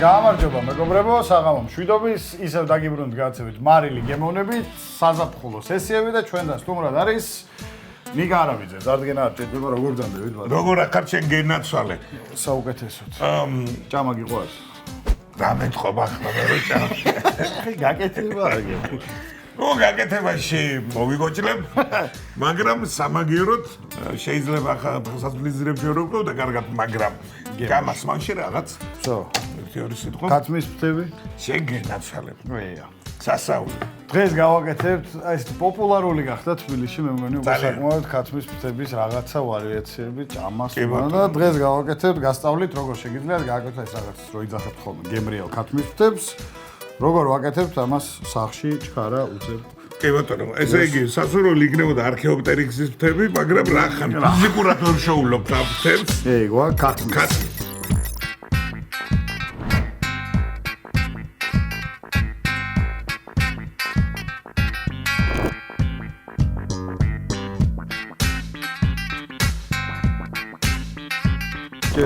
გამარჯობა მეგობრებო, საღამო მშვიდობის, ისევ დაგიბრუნდით გადაცემით მარილი გემოვნებით, საზაფხულო სესიები და ჩვენთან სტუმრად არის ნიკა არაბიძე. ზარდგენა არ ჭირდება, როგორ გძანდებით ბატონო? როგორ ახარ შენ გენაცვალე? საუკეთესოდ. ჭამა გიყვარს? რა მეთხოვ ახლა მე ჭამა? გაკეთება აგე. გაკეთებაში მოვიგოჭრებ, მაგრამ სამაგიეროდ შეიძლება ახლა სასწლიზრებში ვერ ვყავ და კარგად, მაგრამ გამას მაშინ რაღაც. ვსო. ერთი სიტყვა. ქათმის ფრთები? შენ გენაცვალე. ვეა. სასაული. დღეს გავაკეთებთ, აი ეს პოპულარული გახდა თბილისში, მე მგონი საკმაოდ ქათმის ფრთების რაღაცა ვარიაციები, ჭამას და დღეს გავაკეთებთ, გასწავლით როგორ შეგიძლიათ გააკეთოთ ეს რაღაც, რო იძახებთ ხოლმე გემრიელ ქათმის ფრთებს. როგორ ვაკეთებთ ამას სახში ჩქარა უწევ. კი ბატონო, ესე იგი სასურველი იქნებოდა არქეოპტერიქსის ფრთები, მაგრამ რა ხან ფიზიკურად ვერ შოულობ ამ ფრთებს. ეგოა ქათმის.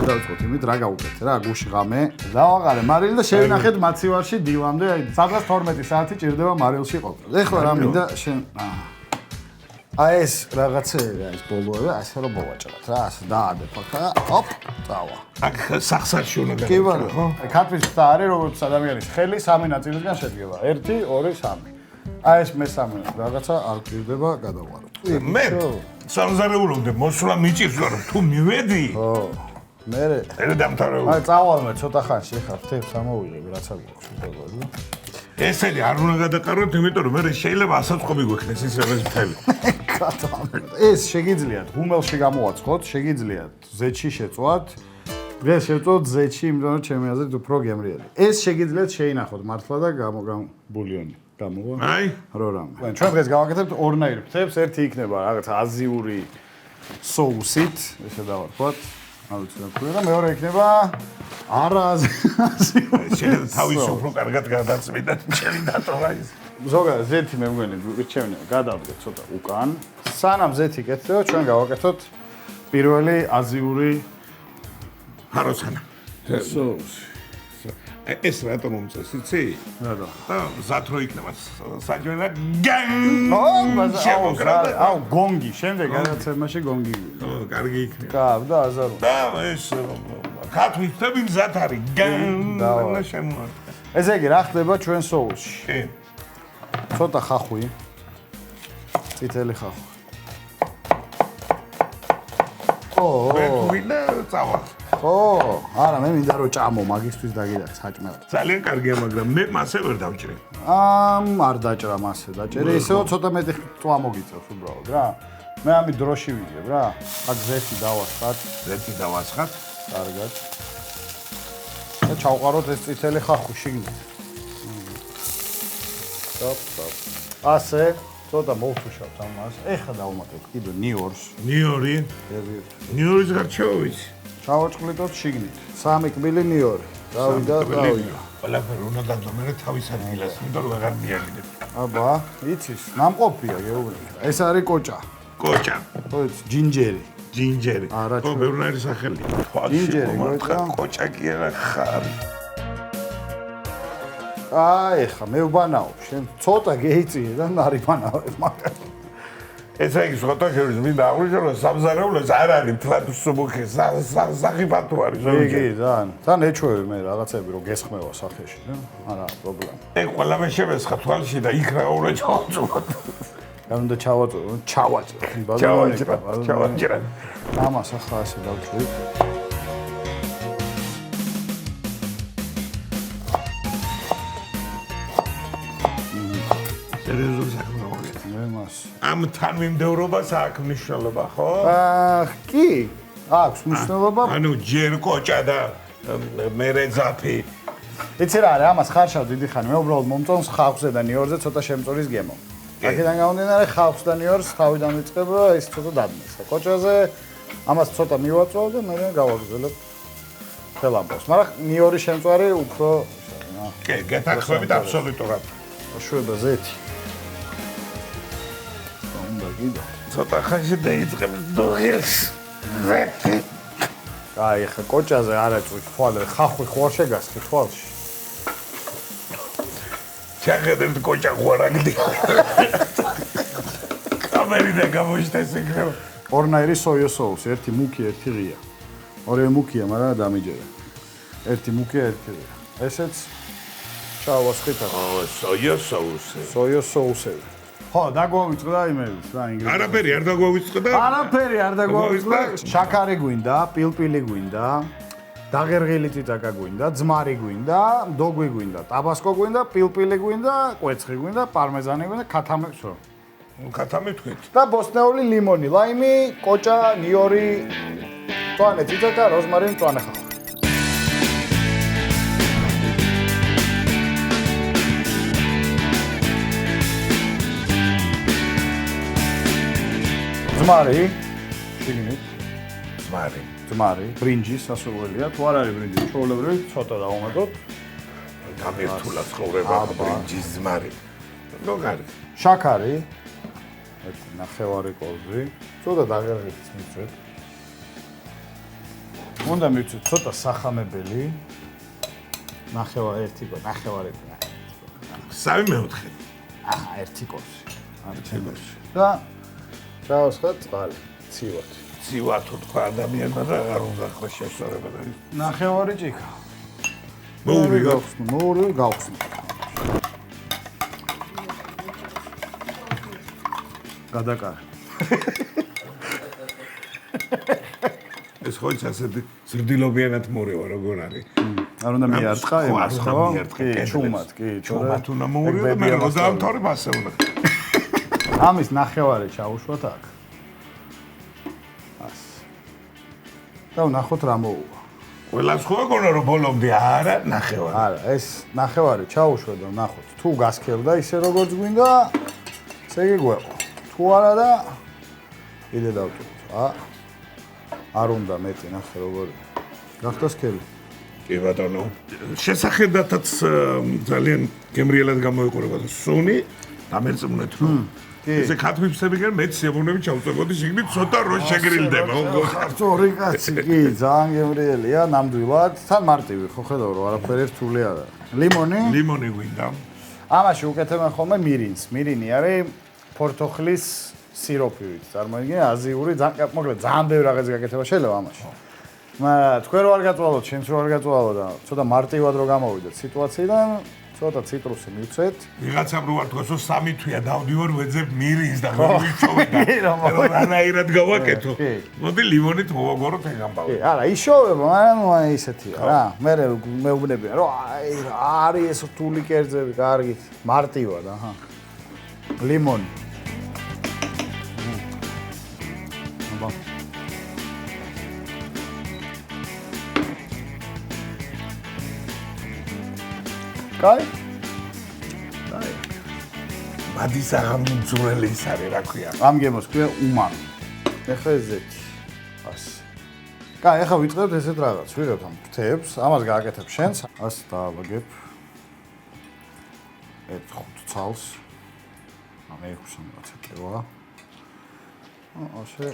დავწყოთ იმით რა გავუკეთე რა გუში ღამე დავაყარე მარილი და შევინახეთ მაცივარში დილამდე აი 12 საათი ჭირდება მარილში ყოფნა. ეხლა რა მინდა შენ აი ეს რაღაცეა ეს ბოლოები ასე რომ მოვაჭრათ რა ასე დაადებ ახლა ოპ წავა. აქ სახსარში უნდა კი ბატონო ხო? ქათმის ფრთა არის როგორც ადამიანის ხელი 3 ნაწილისგან შედგება. 1 2 3. აი ეს მესამე რაღაცა არ ჭირდება გადავარო. მე სამზარეულოდე მოსვლა მიჭირს რომ თუ მივედი ხო მერე დამთავრებული. აი წავალმე ცოტა ხანში ხარ თებს ამოვიღებ რაც აქვს უბრალოდ. ესენი არ უნდა გადაყაროთ, იმიტომ რომ მე შეიძლება ასაწყობი გვექნეს ის რაღაც მთელი. ეს შეგიძლიათ ღუმელში გამოვაცხოთ, შეგიძლიათ ზეთში შეწვათ. დღეს შევწვოთ ზეთში, იმიტომ რომ ჩემი აზრით უფრო გემრიელი. ეს შეგიძლიათ შეინახოთ მართლა და ბულიონი. გამოვა. აი, რო რამე. ჩვენ დღეს გავაკეთებთ ორნაირ ფრთებს, ერთი იქნება რაღაც აზიური соусით, ესე დავარქვათ. და მეორე იქნება არაზიული. შეიძლება თავის უფრო კარგად გადაწმიდათ ჩემი დატოვა ის. ზოგადად ზეთი მე მგონი ვირჩევნია გადავდგეთ ცოტა უკან. სანამ ზეთი კეთდება, ჩვენ გავაკეთოთ პირველი აზიური ჰაროსანა. соуს. ეს რატომ მომწეს, იცი? რატო? და მზად რო იქნება საჯვენა აუ გონგი, შემდეგ გადაცემაში გონგი. კარგი იქნება. კაბ და აზარუ. და ეს ქათმის ფრთები მზად არის. და შემოარტყა. ესე იგი რა ხდება ჩვენ соуსში? კი. ცოტა ხახვი. წითელი ხახვი. მე ვინა წავა. ო, არა, მე მინდა რომ ჭამო, მაგისტვის დაგიდათ საჭმელად. ძალიან კარგია, მაგრამ მე მასე ვერ დავჭრე. არ დაჭრა მასე, დაჭერე ისევ ცოტა მეტი წვა მოგიწევს უბრალოდ რა. მე ამით დროში ვიგებ რა. აქ ზეთი დავასხათ. ზეთი დავასხათ. კარგად. და ჩავყაროთ ეს წითელი ხახვი შიგნით. სტოპ. ასე, ცოტა მოვთუშავთ ამას. ეხლა დავუმატებთ კიდე ნიორს. ნიორი? ნიორის გარჩევით. ჩავაჭყლიტოთ შიგნით. 3 კბილი ნიორი. დავიდა. ყველაფერი უნდა გადმომერე თავის ადგილას, იმიტომ რომ აღარ მიაგდებ. აბა, იცის, ნამყოფია გეუბნები. ეს არის კოჭა. კოჭა. ხო, ჯინჯერი. ჯინჯერი. ხო, ბევრი სახელია. ჯინჯერი, კოჭა კი არა ხარ. აი, ხა მე ვბანაობ, შენ ცოტა გეიწიე და ნარი ბანავებ, მაგრამ ეს იგი სხვათა შორის მინდა აღვნიშნო რომ სამზარეულოს არ არის თლად სუბუქი სახიფათო არის ზოგი ძალიან ეჩვევი მე რაღაცები რომ გესხმევა სახეში რა არა პრობლემა ეგ ყველამე შემესხა თვალში და იქ რა უნდა ჩავაწვოთ რა უნდა ჩავაწვო ჩავაჭრა ამას ახლა ასე დავჭრით სერიოზული საქმე ამ თანმიმდევრობას აქვს მნიშვნელობა, ხო? კი, აქვს მნიშვნელობა. ანუ ჯერ კოჭა და მერე ძაფი. იცი რა არის, ამას ხარშავ დიდი ხანი, მე უბრალოდ მომწონს ხავსზე და ნიორზე ცოტა შემწურის გემო. აქედან გამომდინარე ხავსს და ნიორს ხავიდან ვიწყება, ის ცოტა დადნეს. კოჭაზე ამას ცოტა მივაწვავ და მე გავაგრძელებ ხელამბოს. მაგრამ ნიორის შემწვარი უფრო კი, გეთახმებით აბსოლუტურად. შვება ზეთი. ცოტა ხანში დაიწყებს დუღილს. ზეთი. აი, ხა კოჭაზე არ აწვით თვალე, ხახვი ხო არ შეგასწრე თვალში. ჩახედეთ კოჭა ხوارაგდი. კამერიდან გამოიშტეს იქნება. ორნაირი სოიო соуსი, ერთი მუქი, ერთი ღია. ორივე მუქია, მაგრამ დამიჯერა. ერთი მუქია, ერთი ღია. ესეც ჩავასხით ახლა. სოიო соуსი. სოიო соуსები. ხო, დაგვავიწყდა იმების რა ინგრედიენტები. არაფერი არ დაგვავიწყდა? არაფერი არ დაგვავიწყდა. შაქარი გვინდა, პილპილი გვინდა, დაღერღილი წიწაკა გვინდა, ძმარი გვინდა, დოგვი გვინდა, ტაბასკო გვინდა, პილპილი გვინდა, კვეცხი გვინდა, პარმეზანი გვინდა, ქათამი, всё. ქათამი თქვით. და ბოსტნეული ლიმონი, ლაიმი, კოჭა, ნიორი, მწვანე წიწაკა, როზმარინი, მწვანე ხახვი. ძმარი, შიგნით, ძმარი, ბრინჯი სასურველია, თუ არ არის ბრინჯი, ჩვეულებრივი ცოტა დავუმატოთ. გამერთულა ცხოვრება ბრინჯის ძმარი. ნოგარი. შაქარი, ერთი ნახევარი კოლბი, ცოტა დაღერღილიც მიწვეთ. უნდა მივცეთ ცოტა სახამებელი. ნახევარი კოლბი. სამი მეოთხე. აჰა, ერთი კოლბი. არის ჩემში. და ჩავასხათ წყალი, ცივად. ცივად თუ თქვა ადამიანმა და აღარ უნდა ხო შეშორება და ნახევარი ჭიქა. მოური გავხსნი. გადაკარე. ეს ხო ის ასეთი ზრდილობიანად მორევა როგორ არის? არ უნდა მიარტყა იმას, ხო? კი, ჩუმად, კი, ჩუმად უნდა მოურიო და მე რო დაამთავრებ ასე უნდა. ამის ნახევარი ჩაუშვათ აქ. ასე. და ვნახოთ რა მოუვა. ყველას ხო გქონა რომ ბოლომდე არა ნახევარი. არა, ეს ნახევარი ჩაუშვათ და ვნახოთ. თუ გასქერდა ისე როგორც გვინდა, ესე იგი გვეყო. თუ არა და კიდე დავტოვოთ. არ უნდა მეტი ნახე როგორი. გახდა სქელი. კი ბატონო. შესახედათაც ძალიან გემრიელად გამოიყურება და სუნი დამერწმუნეთ რომ ესე ქათმის ფრთები გერ მეც სიამოვნებით ჩავწევოდი შიგნით ცოტა რო შეგრილდება. ხარწორი კაცი, კი, ძალიან გემრიელია, ნამდვილად. თან მარტივი, ხო ხედავ რომ არაფერი რთული არ არის. ლიმონი? ლიმონი გვინდა. ამაში უკეთებენ ხოლმე მირინს. მირინი არის ფორთოხლის სიროფივით. წარმოიდგინე აზიური, მოკლედ ძალიან ბევრი რაღაცა გაკეთება შეიძლება ამაში. მაგრამ თქვენ რო არ გაწვალოთ, შენც რო არ გაწვალო და ცოტა მარტივად რო გამოვიდეთ სიტუაციიდან, ცოტა ციტრუსი მივცეთ. ვიღაცამ რო არ თქვას რომ 3 თვეა დავდივარ ვეძებ მირინს და რომ ვიჩოვე და რანაირად გავაკეთო. მოდი ლიმონით მოვაგოროთ ეგ ამბავი. კი, არა, იშოვება, მაგრამ აი ისეთია რა. მე მეუბნებიან რომ აი არის ეს რთული კერძები, კარგით, მარტივად, აჰა. ლიმონი. აბა. კაი? მადის აღმძვრელი ის არის, რა ქვია. ამ გემოს ქვია უმამი. ეხლა ესეთი. ასე. კაი, ეხლა ვიწყებთ ესეთ რაღაც. ვიღებთ ამ ფრთებს, ამას გააკეთებ შენს. ასე დაავაგებ. ერთ 5 ცალს. ამ 6-ს რაღაცა კევა. ასე.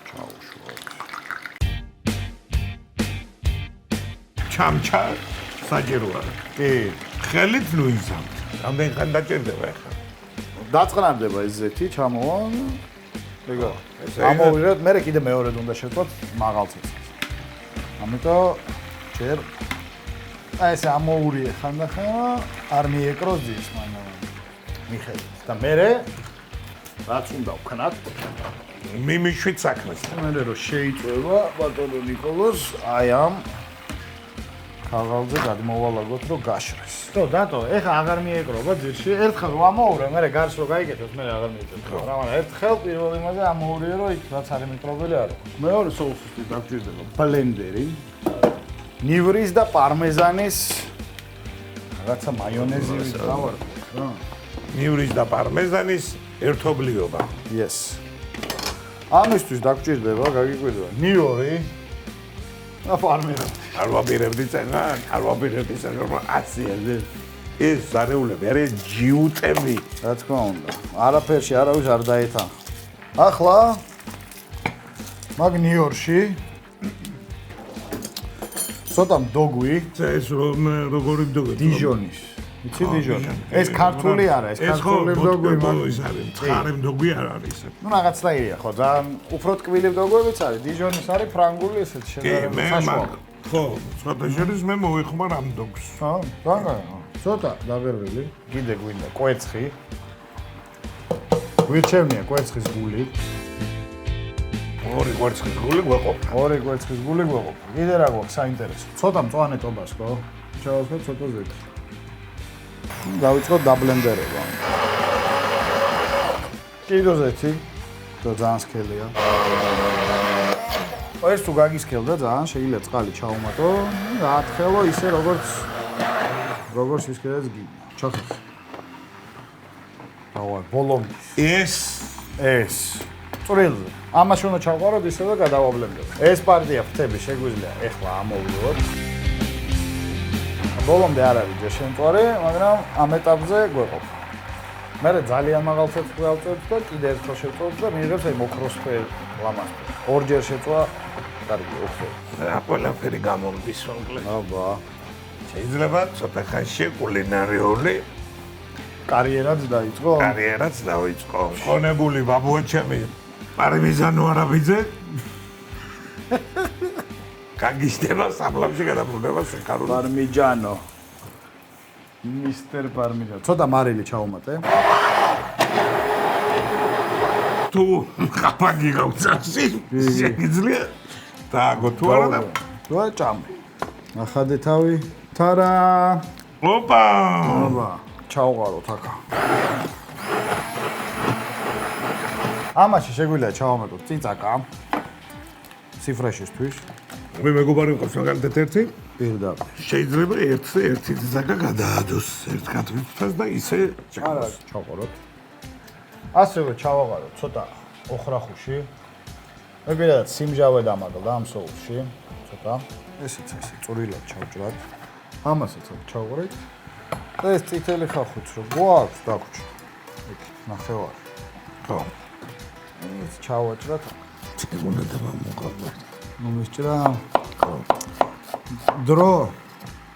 ჩაუშვათ. ჩამჩა საჭიროა. კი. ხელით ნუ იზამთ. რამდენი ხანი დაჭირდება ახლა? დაწყნარდება ეს ზეთი, ჩამოვა. ეგა. ამოვიღეთ, მე კიდე მეორედ უნდა შევწვათ მაღალ ცეცხლს. ამიტომ ჯერ აი ეს ამოურიე ხანდახან არ მიეკროს ძის, მაგრამ მიხედეთ. და მე რაც უნდა ვქნათ, მიმიშვით საქმეს. მე რო შეიწვევა ბატონო ნიკოლოს აი ამ ქაღალდზე გადმოვალაგოთ რომ გაშრეს. ხო, დატო, ეხა აღარ მიეკრობა ძირში. ერთხელ რომ ამოურე, მე გარს რო გაიგეთოს, მე აღარ მიიწევ. მაგრამ ერთხელ პირველ იმაზე ამოურიე რომ იქ რაც არის მიკრობელი არ აქვს. მეორე соусისთვის დაგჭირდება ბლენდერი, ნივრის და პარმეზანის რაღაცა მაიონეზივით დავარქვა, რა. ნივრის და პარმეზანის ერთობლიობა. Yes. ამისთვის დაგჭირდება, გაგიკვირდება ნიორი და პარმეზანი. არ ვაპირებდი წენა, არ ვაპირებდი წენა, რომ აციაზე ეს ზარეულები არის ჯიუტები. რა თქმა უნდა, არაფერში არავის არ დაეთანხმ. ახლა მაგ ნიორში ცოტა მდოგვი. ეს როგორი მდოგვი? დიჟონის. იცი დიჟონი? ეს ქართული არა, ეს ქართული მდოგვი ის არის. ცხარე მდოგვი არ არის ეს. ნუ რაღაცნაირია ხო, ძალიან უფრო ტკბილი მდოგვებიც არის. დიჟონის არის ფრანგული ესეც შედარებით საშუალო. ხო, ცოტა შერის მე მოიხმარ ამ მდოგვს. ხო, დაგაა. ცოტა დაგერვილი. კიდე გვინდა კვერცხი. გვირჩევნია კვერცხის გული. ორი კვერცხის გული გვეყოფა. ორი კვერცხის გული გვეყოფა. კიდე რა გვაქვს საინტერესო? ცოტა მწვანე ტობას ხო? ჩავასხოთ ცოტა ზეთ. დავიწყოთ დაბლენდერება. კიდე ზეთი. და ძალიან სქელია. ეს თუ გაგისქელდა ძალიან შეიძლება წყალი ჩაუმატო. ათხელო ისე როგორც ისქედაც გინდა. ჩახეს. დავა ბოლომის. ეს წვრილზე. ამაში უნდა ჩავყაროთ ისე და გადავაბლენდოთ. ეს პარტია ფრთები შეგვიძლია ეხლა ამოვიდოთ. ბოლომდე არ არის ჯერ შემწვარე, მაგრამ ამ ეტაპზე გვეყოფა. მე ძალიან მაღალ ცეცხლს ავწევთ და კიდე ერთხელ შევწევთ და მიიღებს აი მოქროსფერ ლამაზს. ორჯერ შეწვა, კარგი, ოქრო. რა ყველაფერი გამომდის მოკლედ. აბა. შეიძლება ცოტა ხანში კულინარიული კარიერაც დაიწყო? კარიერაც დაიწყო. ხონებული ბაბუაჩემი პარმიზანო არაბიძე გაგიშდება საფლავში გადაბრუნება შეხარული პარმიჯანო მისტერ პარმიჯანო ცოტა მარილი ჩაუმატე თუ ხაფანგი გავწასი შეგიძლია დააგო თუ არა და რა ჭამე ახადე თავი თარა ოპა ჩავყაროთ აქა ამაში შეგვიძლია ჩავამატოთ წიწაკა ციფრაშისთვის მე მეგობარი მყავს მაგალითად ერთი პირდაპირ შეიძლება ერთი წიწაკა გადაადოს ერთ კათმისთან და ისე ჩავყაროთ ასევე ჩავაყაროთ ცოტა ოხრახუში მე პირადად სიმჟავე დამაგდა ამ სოუსში ცოტა ესეც ესე წვრილად ჩავჭრათ ამასაც ჩავყარეთ და ეს წითელი ხახუც რო გვაქვს დაგვრჩა იქ ნახევარი ხო ეს ჩავაჭრათ უნდა დამოყავდეთ ნუ მისჭრა დრო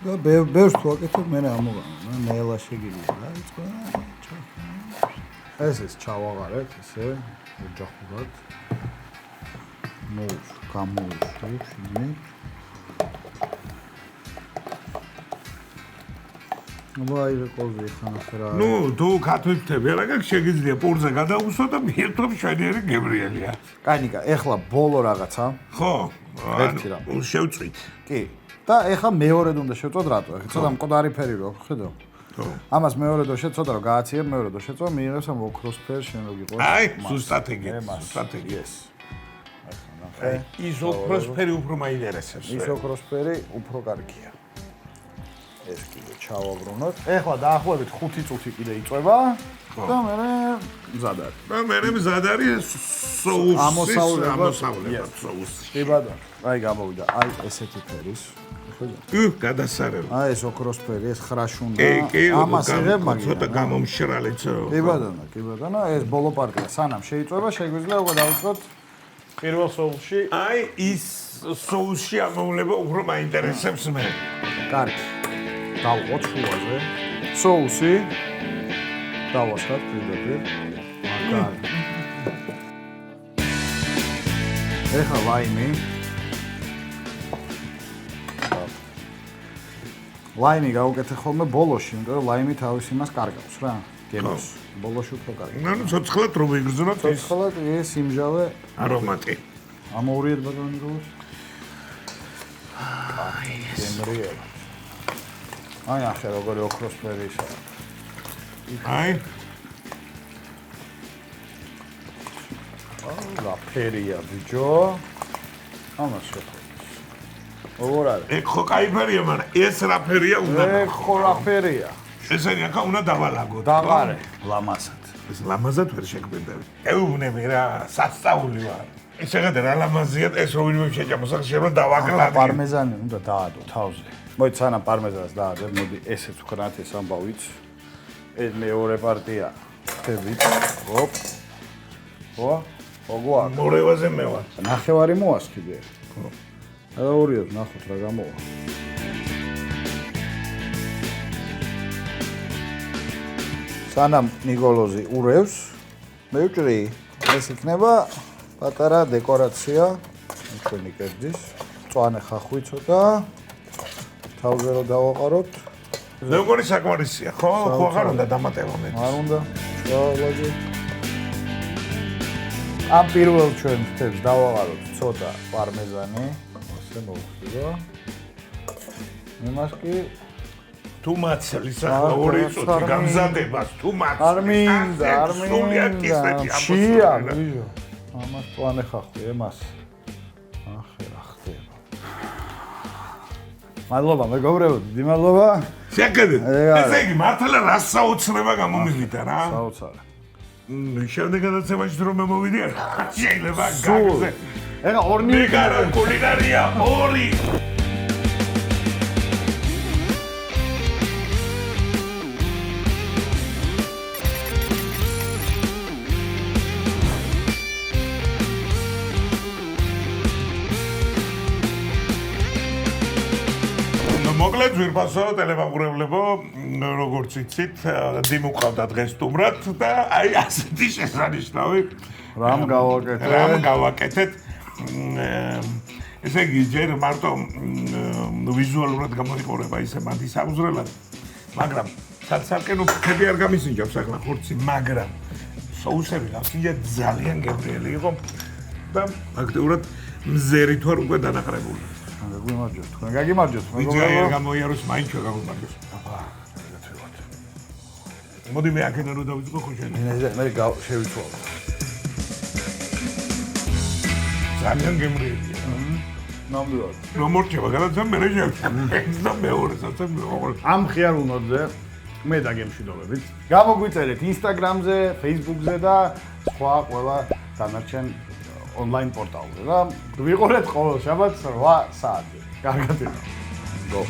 და ბევრს თუ აკეთებ მე ამოგანა ნელა შეგიძლია დაიწყო ეს ჩავაღარეთ ესე ოჯახურად მოვს გამოვშვით მე ვაი რეკოზი ხანახერა ნუ თუ ქათმისთები არა გაქვს შეგიძლია პურზე გადაუსვა და მიერთო მშვენიერი გემრიელია კაი ნიკა ეხლა ბოლო რაღაცა ხო ერთი რა შევწვით კი და ეხლა მეორედ უნდა შევწვათ რატო ეხლა ცოტა მკვდარი ფერი რო ხედავ ხო ამას მეორედ რო შეწვა რომ გააციებ მეორედ რო შეწვა მიიღებს ამ ოქროსფერ შენ რო გიყოს აი სუსტატეგია ეს ის ოქროსფერი უფრო მაინტერესებს ის ოქროსფერი უფრო კარგია ეს კიდე ჩავაბრუნოთ. ეხლა დაახლოებით 5 წუთი კიდე იწვება და მე მზად არის. და მე მზად არის სოუსის ამოსავლება სოუსი. კი ბატონო. აი გამოვიდა. აი ესეთი ფერის. ხედავ? გადასარევი. აი ეს ოქროსფერი, ეს ხრაშუნდა. კი, ამას იღებ მაგით. ცოტა გამომშრალეცო. კი ბატონო. ეს ბოლო პარტია სანამ შეიწვება, შეგვიძლია უკვე დავიწყოთ პირველ სოუსში. აი ის სოუსში ამოვლება უფრო მაინტერესებს მე. კარგი. დავყოთ შუაზე. სოუსი დავასხათ პირდაპირ. მაგარი. ეხლა ლაიმი. ლაიმი გავუკეთე ხოლმე ბოლოში, იმიტომ რომ ლაიმი თავის იმას კარგავს რა. გემოს. ბოლოში უფრო კარგი. ნუ ცოცხლად რომ იგრძნოთ ეს. ცოცხლად ეს იმჟავე არომატი. ამოურიეთ ბატონი როს. აი ეს. გემრიელი. აი ახლა როგორი ოქროსფერი ისა. აი. რა ფერია ბიჭო. ამას შეხო. როგორ არის? ეგ ხო კაი ფერია, მაგრამ ეს რა ფერია უნდა? ეგ ხო რა ფერია? ესენი ახლა უნდა დავალაგოთ. დაყარე ლამაზად. ეს ლამაზად ვერ შეგვიდები. ეუბნები რა, სასწაული ვარ. ეს ეგრე რა ლამაზია, ეს რო ვინმე შეჭამოს, ახლა შეიძლება დავაკლადო. პარმეზანი უნდა დაადო თავზე. მოდი სანამ პარმეზანს დაადებ, მოდი ესეც ვქნათ ეს ამბავით. ეს მეორე პარტია. ხებით. ჰოპ. ხო? ოღონდ. მორევაზე მე ვარ. ნახევარი მოასხიდე. ხო. გადავურიოთ, ნახოთ რა გამოვა. სანამ ნიკოლოზი ურევს, მევჭრი, ეს იქნება პატარა დეკორაცია ჩვენი კერძის. მწვანე ხახვი ცოტა. თავზე რომ დავაყაროთ. როგორი საკმარისია, ხო? ხო აღარ უნდა დამატება მეტი. არ უნდა. ჩავაგე. ამ პირველ ჩვენ ფრთებს დავაყაროთ ცოტა პარმეზანი. ასე მოვხდება. იმას კი თუ მაცლის ახლა ორი წუთი გამზადებას თუ მაცლის. არ მინდა, არ მინდა. შია, ვიჟო. ამას პლანე ხახვი, ემას. ახე რა ხდება. მადლობა, მეგობრებო, დიდი მადლობა. შეგედეთ. ესე იგი მართლა რა საოცრება გამომივიდა რა. საოცარი. შემდეგ გადაცემაში რომ მომივიდე, შეიძლება გაგზე. ეხა ორნი კულინარია, ორი. მოკლედ ვირფასო ტელემაყურებლებო, როგორც იცით, დიმუ ყავდა დღეს სტუმრად და აი ასეთი შესანიშნავი რამ გავაკეთეთ. ესე იგი, ჯერ მარტო ვიზუალურად გამოიყურება ისე მათი სამზრელად, მაგრამ საცალკენო ფრთები არ გამისინჯავს ახლა ხორცი, მაგრამ соусები გასინჯა ძალიან გემრიელი იყო და აქტიურად მზერით ვარ უკვე დანაყრებული. გაგიმარჯოს, თქვენ გაგიმარჯოს, მეგობრებო. გამოიაროს მაინც გამომარჯოს. აბა, გაცილოთ. მოდი მე აქედან რომ დავიწყო ხო შენ. მე შევიცვალო. ძალიან გემრიელია. ნამდვილად. რომ მორჩება გადაცემა მე შევჩვენე და მეორე საერთოდ მეორე. ამ ხიარულ ნოტზე მე დაგემშვიდობებით. გამოგვიწერეთ Instagram-ზე, Facebook-ზე და სხვა ყველა დანარჩენ online პორტალზე და ვიყურეთ ყოველ შაბათს 8 საათზე. კარგად იქ. Go.